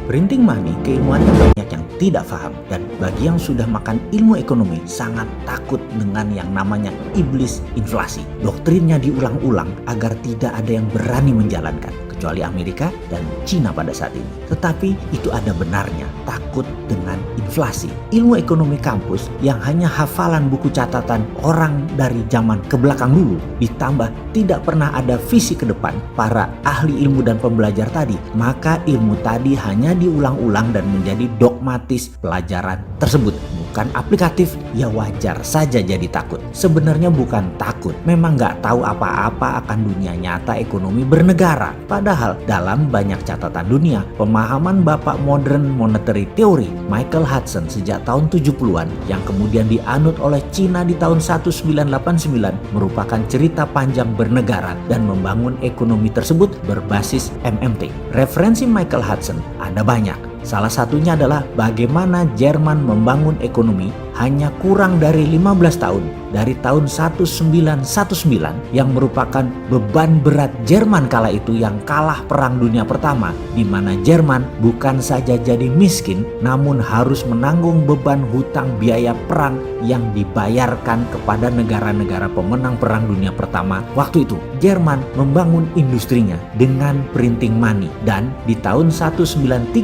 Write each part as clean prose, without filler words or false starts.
Printing money keilmuannya banyak yang tidak paham, dan bagi yang sudah makan ilmu ekonomi sangat takut dengan yang namanya iblis inflasi. Doktrinnya diulang-ulang agar tidak ada yang berani menjalankan, kecuali Amerika dan Cina pada saat ini. Tetapi itu ada benarnya, takut dengan inflasi. Ilmu ekonomi kampus yang hanya hafalan buku catatan orang dari zaman ke belakang dulu, ditambah tidak pernah ada visi ke depan para ahli ilmu dan pembelajar tadi, maka ilmu tadi hanya diulang-ulang dan menjadi dogmatis pelajaran tersebut, bukan aplikatif. Ya wajar saja jadi takut. Sebenarnya bukan takut, memang nggak tahu apa-apa akan dunia nyata ekonomi bernegara. Padahal dalam banyak catatan dunia, pemahaman bapak modern monetary theory Michael Hudson sejak tahun 70-an yang kemudian dianut oleh Cina di tahun 1989 merupakan cerita panjang bernegara dan membangun ekonomi tersebut berbasis MMT. Referensi Michael Hudson ada banyak. Salah satunya adalah bagaimana Jerman membangun ekonomi hanya kurang dari 15 tahun dari tahun 1919 yang merupakan beban berat Jerman kala itu yang kalah Perang Dunia Pertama, di mana Jerman bukan saja jadi miskin namun harus menanggung beban hutang biaya perang yang dibayarkan kepada negara-negara pemenang Perang Dunia Pertama waktu itu. Jerman membangun industrinya dengan printing money, dan di tahun 1936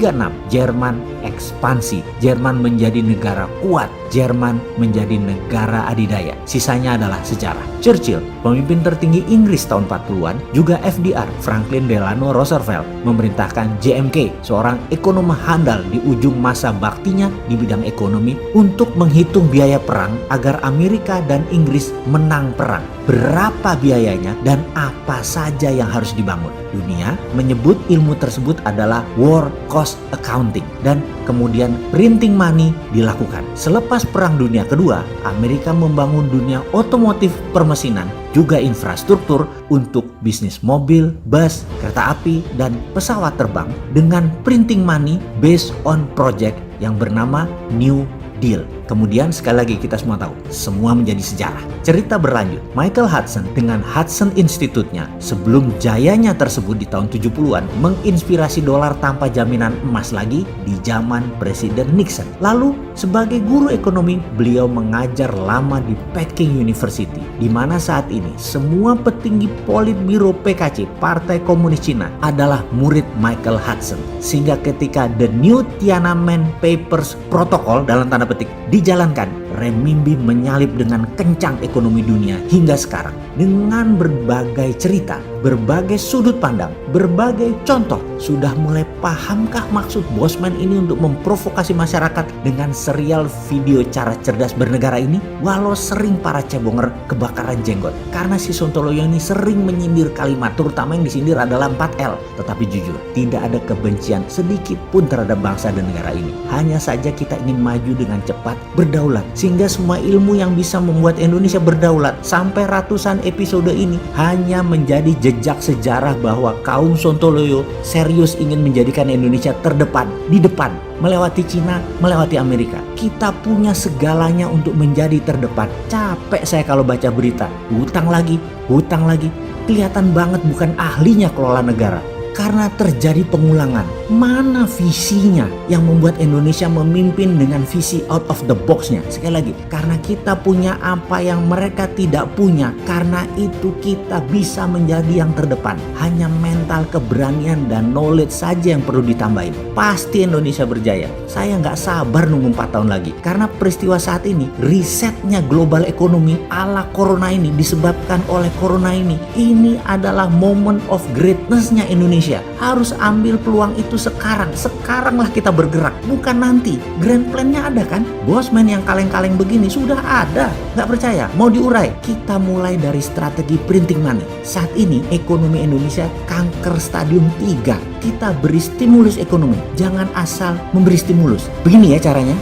Jerman ekspansi. Jerman menjadi negara kuat. Jerman menjadi negara adidaya. Sisanya adalah sejarah. Churchill, pemimpin tertinggi Inggris tahun 40-an, juga FDR, Franklin Delano Roosevelt, memerintahkan JMK, seorang ekonom handal di ujung masa baktinya di bidang ekonomi, untuk menghitung biaya perang agar Amerika dan Inggris menang perang. Berapa biayanya dan apa saja yang harus dibangun. Dunia menyebut ilmu tersebut adalah war cost accounting, dan kemudian printing money dilakukan. Selepas Perang Dunia Kedua, Amerika membangun dunia otomotif permesinan, juga infrastruktur untuk bisnis mobil, bus, kereta api, dan pesawat terbang dengan printing money based on project yang bernama New Deal. Kemudian sekali lagi kita semua tahu, semua menjadi sejarah. Cerita berlanjut, Michael Hudson dengan Hudson Institute-nya sebelum jayanya tersebut di tahun 70-an menginspirasi dolar tanpa jaminan emas lagi di zaman Presiden Nixon. Lalu sebagai guru ekonomi, beliau mengajar lama di Peking University, di mana saat ini semua petinggi Politbiro PKC, Partai Komunis Cina, adalah murid Michael Hudson. Sehingga ketika The New Tiananmen Papers Protocol dalam tanda petik dijalankan, renminbi menyalip dengan kencang ekonomi dunia hingga sekarang. Dengan berbagai cerita, berbagai sudut pandang, berbagai contoh, sudah mulai pahamkah maksud Bosman ini untuk memprovokasi masyarakat dengan serial video cara cerdas bernegara ini? Walau sering para cebonger kebakaran jenggot, karena si Sontoloyo ini sering menyindir kalimat, terutama yang disindir adalah 4L. Tetapi jujur, tidak ada kebencian sedikit pun terhadap bangsa dan negara ini. Hanya saja kita ingin maju dengan cepat, berdaulat, sehingga semua ilmu yang bisa membuat Indonesia berdaulat sampai ratusan episode ini hanya menjadi jejak sejarah bahwa kaum Sontoloyo serius ingin menjadikan Indonesia terdepan, di depan, melewati Cina, melewati Amerika. Kita punya segalanya untuk menjadi terdepan. Capek saya kalau baca berita, hutang lagi. Kelihatan banget bukan ahlinya kelola negara. Karena terjadi pengulangan. Mana visinya yang membuat Indonesia memimpin dengan visi out of the box-nya? Sekali lagi, karena kita punya apa yang mereka tidak punya. Karena itu kita bisa menjadi yang terdepan. Hanya mental, keberanian, dan knowledge saja yang perlu ditambahin. Pasti Indonesia berjaya. Saya nggak sabar nunggu 4 tahun lagi. Karena peristiwa saat ini, risetnya global ekonomi ala corona ini disebabkan oleh corona ini. Ini adalah moment of greatness-nya Indonesia. Harus ambil peluang itu sekarang. Sekaranglah kita bergerak, bukan nanti. Grand plan-nya ada kan? Bosman yang kaleng-kaleng begini sudah ada. Nggak percaya? Mau diurai? Kita mulai dari strategi printing money. Saat ini ekonomi Indonesia kanker stadium 3. Kita beri stimulus ekonomi. Jangan asal memberi stimulus. Begini ya caranya.